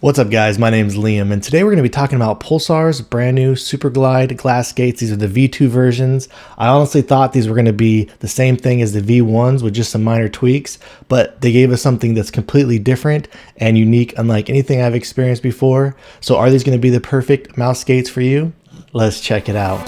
What's up guys, my name is Liam and today we're going to be talking about Pulsar's brand new Superglide glass skates. These are the V2 versions. I honestly thought these were going to be the same thing as the V1s with just some minor tweaks, but they gave us something that's completely different and unique unlike anything I've experienced before. So are these going to be the perfect mouse skates for you? Let's check it out.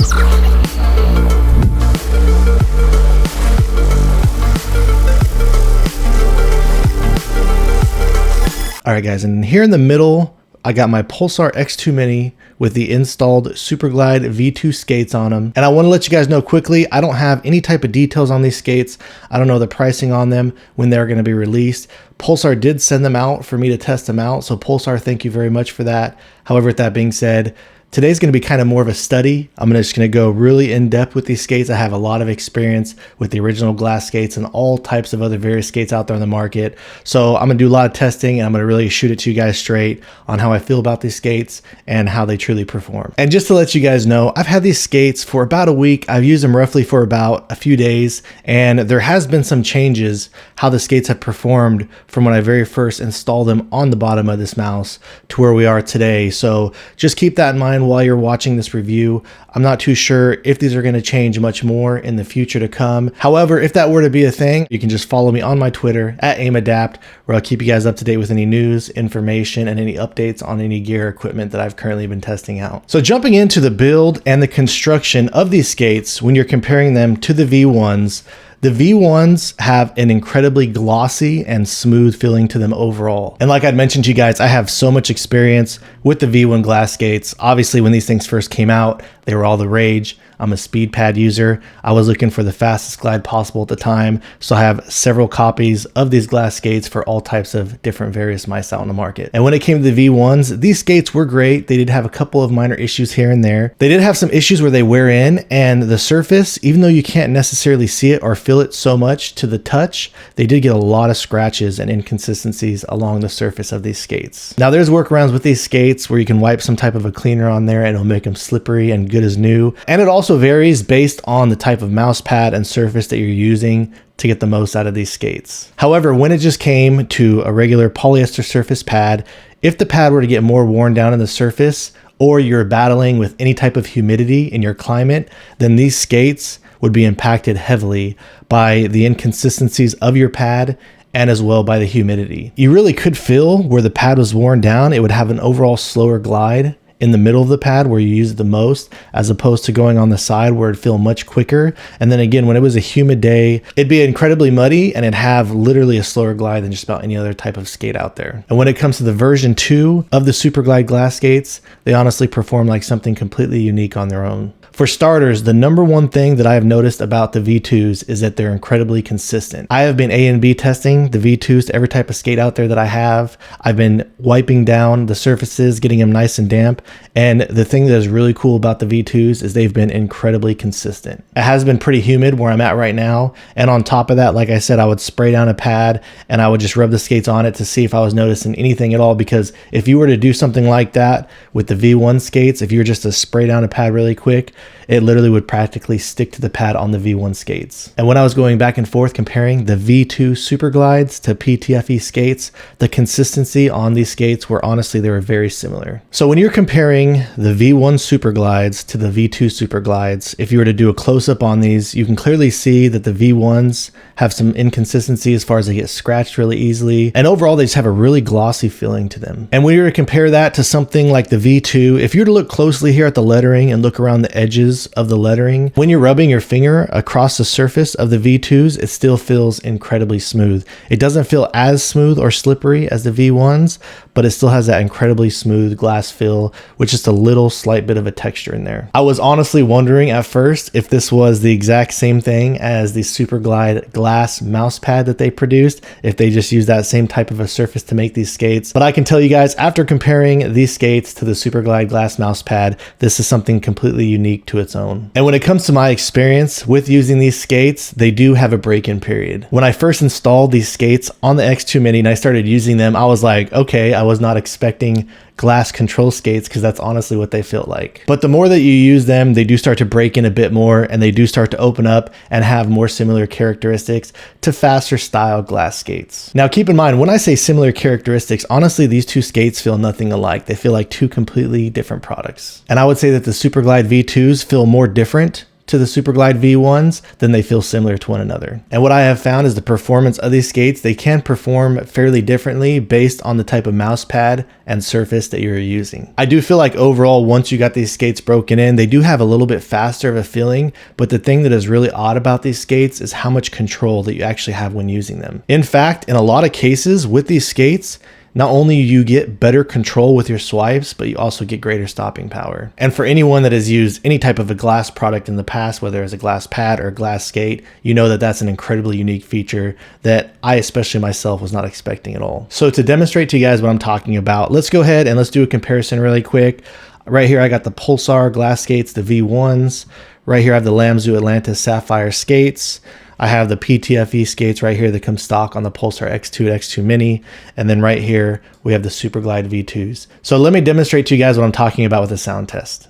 Alright guys, and here in the middle, I got my Pulsar X2 Mini with the installed Superglide V2 skates on them. And I want to let you guys know quickly, I don't have any type of details on these skates. I don't know the pricing on them, when they're going to be released. Pulsar did send them out for me to test them out, so Pulsar, thank you very much for that. However, with that being said, today's going to be kind of more of a study. I'm just going to go really in depth with these skates. I have a lot of experience with the original glass skates and all types of other various skates out there on the market. So I'm going to do a lot of testing and I'm going to really shoot it to you guys straight on how I feel about these skates and how they truly perform. And just to let you guys know, I've had these skates for about a week. I've used them roughly for about a few days, and there has been some changes how the skates have performed from when I very first installed them on the bottom of this mouse to where we are today. So just keep that in mind while you're watching this review. I'm not too sure if these are going to change much more in the future to come. However, if that were to be a thing, you can just follow me on my Twitter at AimAdapt, where I'll keep you guys up to date with any news, information, and any updates on any gear equipment that I've currently been testing out. So jumping into the build and the construction of these skates, when you're comparing them to the V1s, the V1s have an incredibly glossy and smooth feeling to them overall. And like I'd mentioned to you guys, I have so much experience with the V1 glass skates. Obviously, when these things first came out, they were all the rage. I'm a speed pad user. I was looking for the fastest glide possible at the time. So I have several copies of these glass skates for all types of different various mice out on the market. And when it came to the V1s, these skates were great. They did have a couple of minor issues here and there. They did have some issues where they wear in, and the surface, even though you can't necessarily see it or feel it so much to the touch, they did get a lot of scratches and inconsistencies along the surface of these skates. Now there's workarounds with these skates where you can wipe some type of a cleaner on there and it'll make them slippery and good as new. And it also varies based on the type of mouse pad and surface that you're using to get the most out of these skates. However, when it just came to a regular polyester surface pad, if the pad were to get more worn down in the surface, or you're battling with any type of humidity in your climate, then these skates would be impacted heavily by the inconsistencies of your pad and as well by the humidity. You really could feel where the pad was worn down. It would have an overall slower glide in the middle of the pad where you use it the most, as opposed to going on the side where it'd feel much quicker. And then again, when it was a humid day, it'd be incredibly muddy and it'd have literally a slower glide than just about any other type of skate out there. And when it comes to the version 2 of the Superglide glass skates, they honestly perform like something completely unique on their own. For starters, the number one thing that I have noticed about the V2s is that they're incredibly consistent. I have been A and B testing the V2s to every type of skate out there that I have. I've been wiping down the surfaces, getting them nice and damp. And the thing that is really cool about the V2s is they've been incredibly consistent. It has been pretty humid where I'm at right now. And on top of that, like I said, I would spray down a pad and I would just rub the skates on it to see if I was noticing anything at all. Because if you were to do something like that with the V1 skates, if you were just to spray down a pad really quick, it literally would practically stick to the pad on the V1 skates. And when I was going back and forth comparing the V2 Superglides to PTFE skates, the consistency on these skates were honestly, they were very similar. So when you're comparing the V1 Superglides to the V2 Superglides, if you were to do a close-up on these, you can clearly see that the V1s have some inconsistency as far as they get scratched really easily. And overall, they just have a really glossy feeling to them. And when you were to compare that to something like the V2, if you were to look closely here at the lettering and look around the edges of the lettering, when you're rubbing your finger across the surface of the V2s, it still feels incredibly smooth. It doesn't feel as smooth or slippery as the V1s, but it still has that incredibly smooth glass feel with just a little slight bit of a texture in there. I was honestly wondering at first if this was the exact same thing as the Superglide glass mouse pad that they produced, if they just used that same type of a surface to make these skates. But I can tell you guys, after comparing these skates to the Superglide glass mouse pad, this is something completely unique to its own. And when it comes to my experience with using these skates, they do have a break-in period. When I first installed these skates on the X2 Mini and I started using them, I was like, okay, I was not expecting glass control skates because that's honestly what they feel like. But the more that you use them, they do start to break in a bit more and they do start to open up and have more similar characteristics to faster style glass skates. Now keep in mind, when I say similar characteristics, honestly, these two skates feel nothing alike. They feel like two completely different products. And I would say that the Superglide V2s feel more different to the Superglide V1s than they feel similar to one another. And what I have found is the performance of these skates, they can perform fairly differently based on the type of mouse pad and surface that you're using. I do feel like overall, once you got these skates broken in, they do have a little bit faster of a feeling, but the thing that is really odd about these skates is how much control that you actually have when using them. In fact, in a lot of cases with these skates, not only you get better control with your swipes, but you also get greater stopping power. And for anyone that has used any type of a glass product in the past, whether it's a glass pad or a glass skate, you know that that's an incredibly unique feature that I, especially myself, was not expecting at all. So to demonstrate to you guys what I'm talking about, let's go ahead and let's do a comparison really quick. Right here, I got the Pulsar glass skates, the V1s. Right here, I have the Lamzu Atlantis Sapphire skates. I have the PTFE skates right here that come stock on the Pulsar X2 and X2 Mini. And then right here, we have the Superglide V2s. So let me demonstrate to you guys what I'm talking about with a sound test.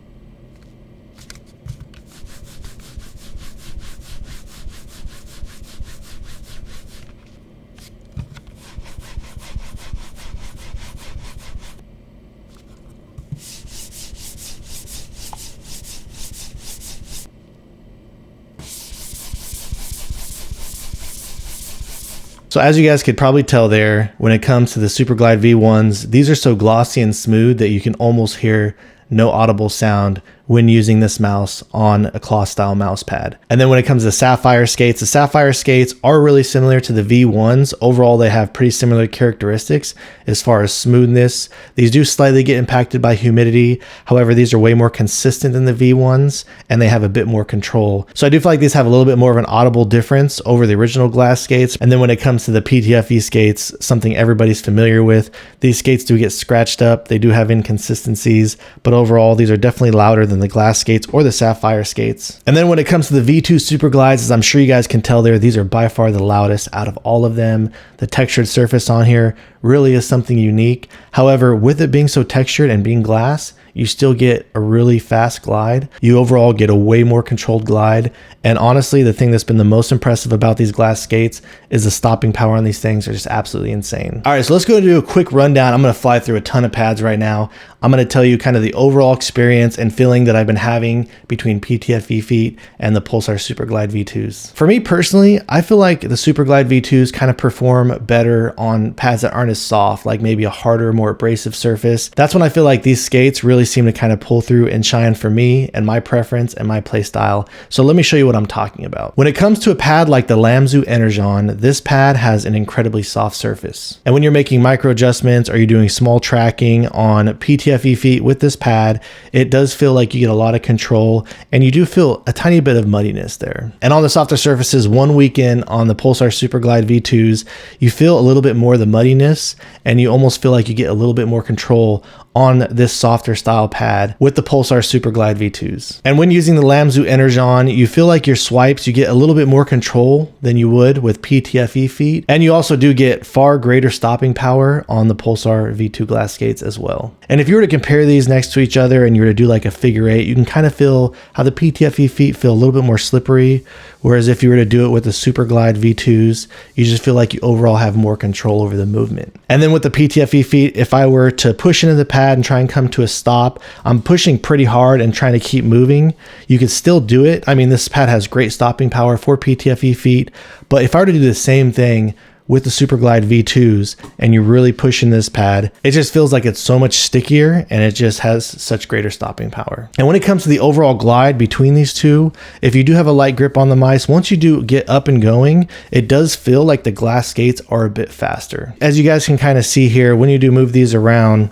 So as you guys could probably tell there, when it comes to the Superglide V1s, these are so glossy and smooth that you can almost hear no audible sound when using this mouse on a cloth style mouse pad. And then when it comes to Sapphire skates, the Sapphire skates are really similar to the V1s. Overall, they have pretty similar characteristics as far as smoothness. These do slightly get impacted by humidity. However, these are way more consistent than the V1s and they have a bit more control. So I do feel like these have a little bit more of an audible difference over the original glass skates. And then when it comes to the PTFE skates, something everybody's familiar with, these skates do get scratched up. They do have inconsistencies, but overall, these are definitely louder than the glass skates or the Sapphire skates. And then when it comes to the V2 Superglides, as I'm sure you guys can tell there, these are by far the loudest out of all of them. The textured surface on here really is something unique. However, with it being so textured and being glass, you still get a really fast glide. You overall get a way more controlled glide. And honestly, the thing that's been the most impressive about these glass skates is the stopping power on these things are just absolutely insane. All right, so let's go do a quick rundown. I'm gonna fly through a ton of pads right now. I'm gonna tell you kind of the overall experience and feeling that I've been having between PTFE feet and the Pulsar Superglide V2s. For me personally, I feel like the Superglide V2s kind of perform better on pads that aren't as soft, like maybe a harder, more abrasive surface. That's when I feel like these skates really seem to kind of pull through and shine for me and my preference and my play style. So let me show you what I'm talking about. When it comes to a pad like the Lamzu Energon, this pad has an incredibly soft surface. And when you're making micro adjustments or you're doing small tracking on PTFE feet with this pad, it does feel like you get a lot of control and you do feel a tiny bit of muddiness there. And on the softer surfaces, one weekend on the Pulsar Superglide V2s, you feel a little bit more of the muddiness and you almost feel like you get a little bit more control on this softer style pad with the Pulsar Superglide V2s. And when using the Lamzu Energon, you feel like your swipes, you get a little bit more control than you would with PTFE feet. And you also do get far greater stopping power on the Pulsar V2 glass skates as well. And if you were to compare these next to each other and you were to do like a figure eight, you can kind of feel how the PTFE feet feel a little bit more slippery. Whereas if you were to do it with the Superglide V2s, you just feel like you overall have more control over the movement. And then with the PTFE feet, if I were to push into the pad and try and come to a stop, I'm pushing pretty hard and trying to keep moving. You could still do it. I mean, this pad has great stopping power for PTFE feet, but if I were to do the same thing with the Superglide V2s and you're really pushing this pad, it just feels like it's so much stickier and it just has such greater stopping power. And when it comes to the overall glide between these two, if you do have a light grip on the mice, once you do get up and going, it does feel like the glass skates are a bit faster. As you guys can kind of see here, when you do move these around,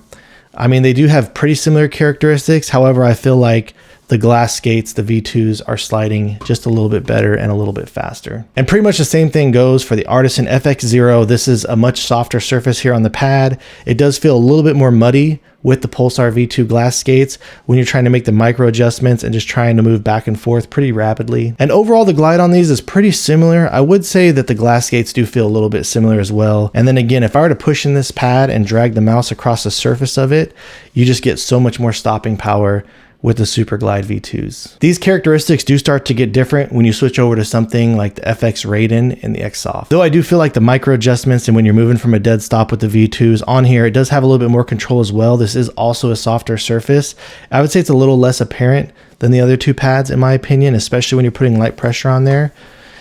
I mean, they do have pretty similar characteristics. However, I feel like the glass skates, the V2s, are sliding just a little bit better and a little bit faster. And pretty much the same thing goes for the Artisan FX Zero. This is a much softer surface here on the pad. It does feel a little bit more muddy with the Pulsar V2 glass skates when you're trying to make the micro adjustments and just trying to move back and forth pretty rapidly. And overall, the glide on these is pretty similar. I would say that the glass skates do feel a little bit similar as well. And then again, if I were to push in this pad and drag the mouse across the surface of it, you just get so much more stopping power with the Superglide V2s. These characteristics do start to get different when you switch over to something like the FX Raiden and the xSoft. Though I do feel like the micro adjustments and when you're moving from a dead stop with the V2s on here, it does have a little bit more control as well. This is also a softer surface. I would say it's a little less apparent than the other two pads in my opinion, especially when you're putting light pressure on there.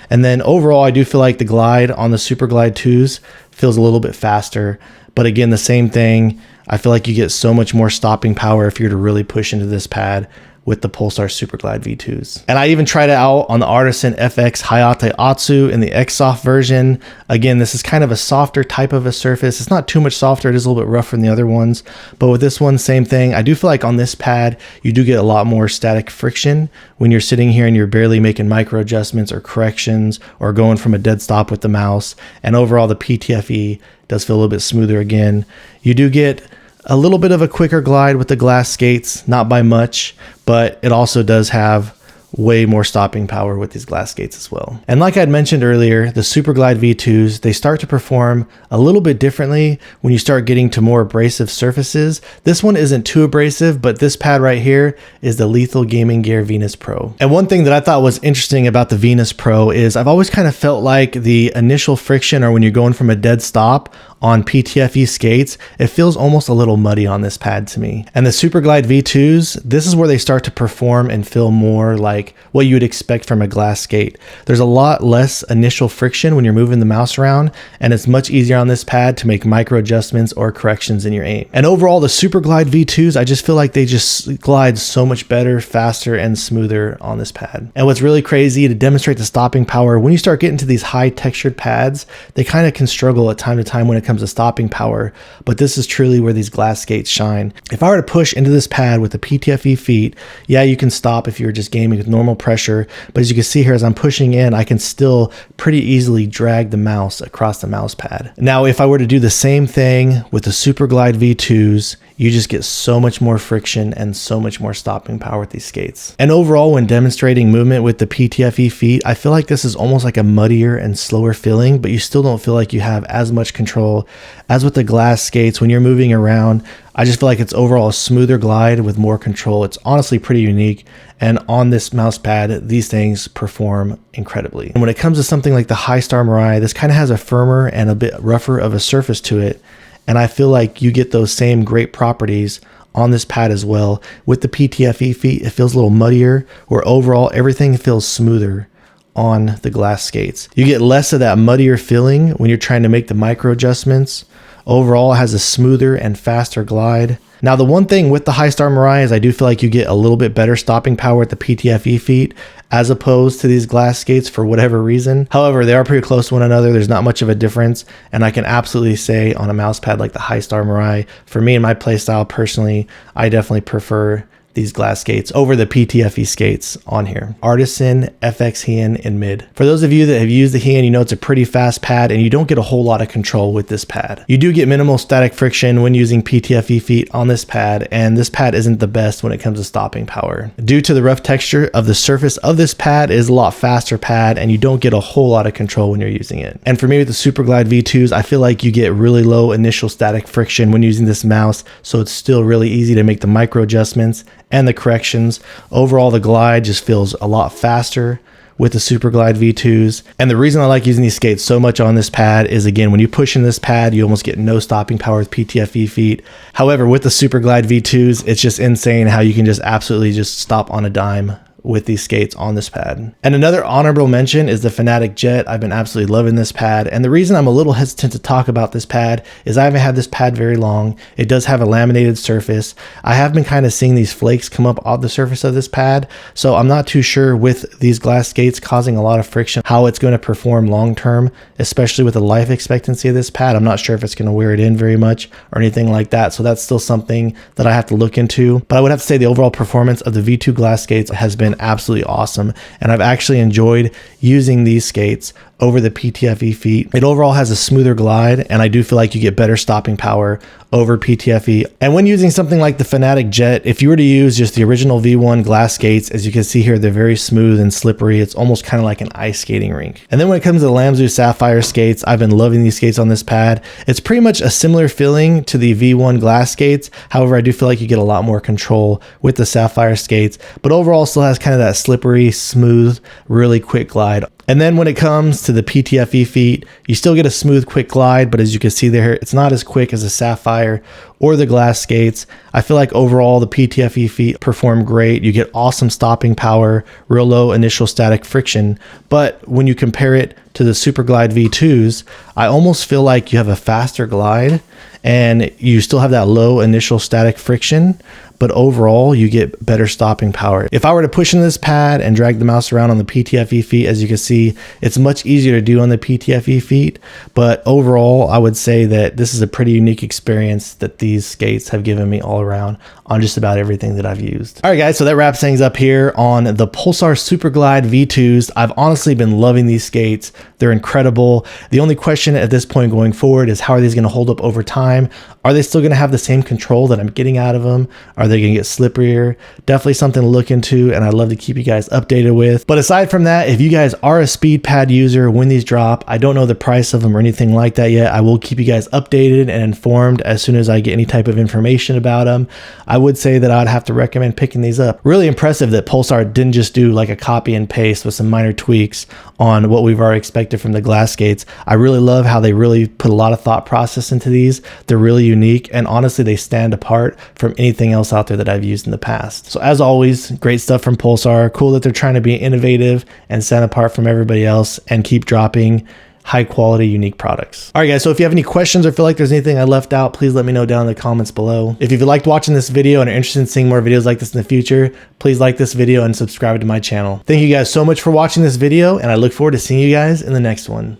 And then overall, I do feel like the glide on the Superglide 2s feels a little bit faster. But again, the same thing. I feel like you get so much more stopping power if you're to really push into this pad with the Pulsar Superglide V2s. And I even tried it out on the Artisan FX Hyate Otsu in the xSoft version. Again, this is kind of a softer type of a surface. It's not too much softer. It is a little bit rougher than the other ones. But with this one, same thing. I do feel like on this pad, you do get a lot more static friction when you're sitting here and you're barely making micro adjustments or corrections or going from a dead stop with the mouse. And overall, the PTFE does feel a little bit smoother again. You do get a little bit of a quicker glide with the glass skates, not by much, but it also does have way more stopping power with these glass skates as well. And like I'd mentioned earlier, the Superglide V2s, they start to perform a little bit differently when you start getting to more abrasive surfaces. This one isn't too abrasive, but this pad right here is the Lethal Gaming Gear Venus Pro. And one thing that I thought was interesting about the Venus Pro is I've always kind of felt like the initial friction, or when you're going from a dead stop on PTFE skates, it feels almost a little muddy on this pad to me. And the Superglide V2s, this is where they start to perform and feel more like what you would expect from a glass skate. There's a lot less initial friction when you're moving the mouse around, and it's much easier on this pad to make micro adjustments or corrections in your aim. And overall, the Superglide V2s, I just feel like they just glide so much better, faster, and smoother on this pad. And what's really crazy to demonstrate the stopping power, when you start getting to these high textured pads, they kind of can struggle at time to time when it comes to stopping power, but this is truly where these glass skates shine. If I were to push into this pad with the PTFE feet, yeah, you can stop if you're just gaming with normal pressure, but as you can see here, as I'm pushing in, I can still pretty easily drag the mouse across the mouse pad. Now, if I were to do the same thing with the Superglide V2s, you just get so much more friction and so much more stopping power with these skates. And overall, when demonstrating movement with the PTFE feet, I feel like this is almost like a muddier and slower feeling, but you still don't feel like you have as much control as with the glass skates when you're moving around. I just feel like it's overall a smoother glide with more control. It's honestly pretty unique. And on this mouse pad, these things perform incredibly. And when it comes to something like the Hystar Mirai, this kind of has a firmer and a bit rougher of a surface to it. And I feel like you get those same great properties on this pad as well. With the PTFE feet, it feels a little muddier, where overall everything feels smoother on the glass skates. You get less of that muddier feeling when you're trying to make the micro adjustments. Overall, it has a smoother and faster glide. Now, the one thing with the Hystar Mirai is I do feel like you get a little bit better stopping power with the PTFE feet as opposed to these glass skates for whatever reason. However, they are pretty close to one another. There's not much of a difference. And I can absolutely say on a mouse pad like the Hystar Mirai, for me and my playstyle personally, I definitely prefer these glass skates over the PTFE skates on here. Artisan FX Hien Mid. For those of you that have used the Hien, you know it's a pretty fast pad and you don't get a whole lot of control with this pad. You do get minimal static friction when using PTFE feet on this pad, and this pad isn't the best when it comes to stopping power. Due to the rough texture of the surface of this pad, it is a lot faster pad and you don't get a whole lot of control when you're using it. And for me with the Superglide V2s, I feel like you get really low initial static friction when using this mouse, so it's still really easy to make the micro adjustments and the corrections. Overall, the glide just feels a lot faster with the Superglide V2s. And the reason I like using these skates so much on this pad is, again, when you push in this pad, you almost get no stopping power with PTFE feet. However, with the Superglide V2s, it's just insane how you can just absolutely just stop on a dime with these skates on this pad. And another honorable mention is the Fnatic Jet. I've been absolutely loving this pad, and the reason I'm a little hesitant to talk about this pad is I haven't had this pad very long. It does have a laminated surface. I have been kind of seeing these flakes come up off the surface of this pad, so I'm not too sure with these glass skates causing a lot of friction how it's going to perform long term, especially with the life expectancy of this pad. I'm not sure if it's going to wear it in very much or anything like that, so that's still something that I have to look into. But I would have to say the overall performance of the V2 glass skates has been absolutely awesome, and I've actually enjoyed using these skates over the PTFE feet. It overall has a smoother glide, and I do feel like you get better stopping power over PTFE. And when using something like the Fnatic Jet, if you were to use just the original V1 glass skates, as you can see here, they're very smooth and slippery. It's almost kind of like an ice skating rink. And then when it comes to the Lamzu Sapphire skates, I've been loving these skates on this pad. It's pretty much a similar feeling to the V1 glass skates. However, I do feel like you get a lot more control with the Sapphire skates, but overall still has kind of that slippery, smooth, really quick glide. And then when it comes to the PTFE feet, you still get a smooth, quick glide, but as you can see there, it's not as quick as a Sapphire or the glass skates. I feel like overall the PTFE feet perform great. You get awesome stopping power, real low initial static friction. But when you compare it to the Superglide V2s, I almost feel like you have a faster glide and you still have that low initial static friction, but overall you get better stopping power. If I were to push in this pad and drag the mouse around on the PTFE feet, as you can see, it's much easier to do on the PTFE feet, but overall I would say that this is a pretty unique experience that these skates have given me all around on just about everything that I've used. All right guys, so that wraps things up here on the Pulsar Superglide V2s. I've honestly been loving these skates. They're incredible. The only question at this point going forward is how are these going to hold up over time? Are they still going to have the same control that I'm getting out of them? Are they going to get slipperier? Definitely something to look into, and I'd love to keep you guys updated with. But aside from that, if you guys are a speed pad user when these drop, I don't know the price of them or anything like that yet. I will keep you guys updated and informed as soon as I get any type of information about them. I would say that I'd have to recommend picking these up. Really impressive that Pulsar didn't just do like a copy and paste with some minor tweaks on what we've already expected from the glass skates. I really love how they really put a lot of thought process into these. They're really unique, and honestly they stand apart from anything else out there that I've used in the past. So as always, great stuff from Pulsar. Cool that they're trying to be innovative and stand apart from everybody else and keep dropping high quality, unique products. All right guys, so if you have any questions or feel like there's anything I left out, please let me know down in the comments below. If you've liked watching this video and are interested in seeing more videos like this in the future, please like this video and subscribe to my channel. Thank you guys so much for watching this video, and I look forward to seeing you guys in the next one.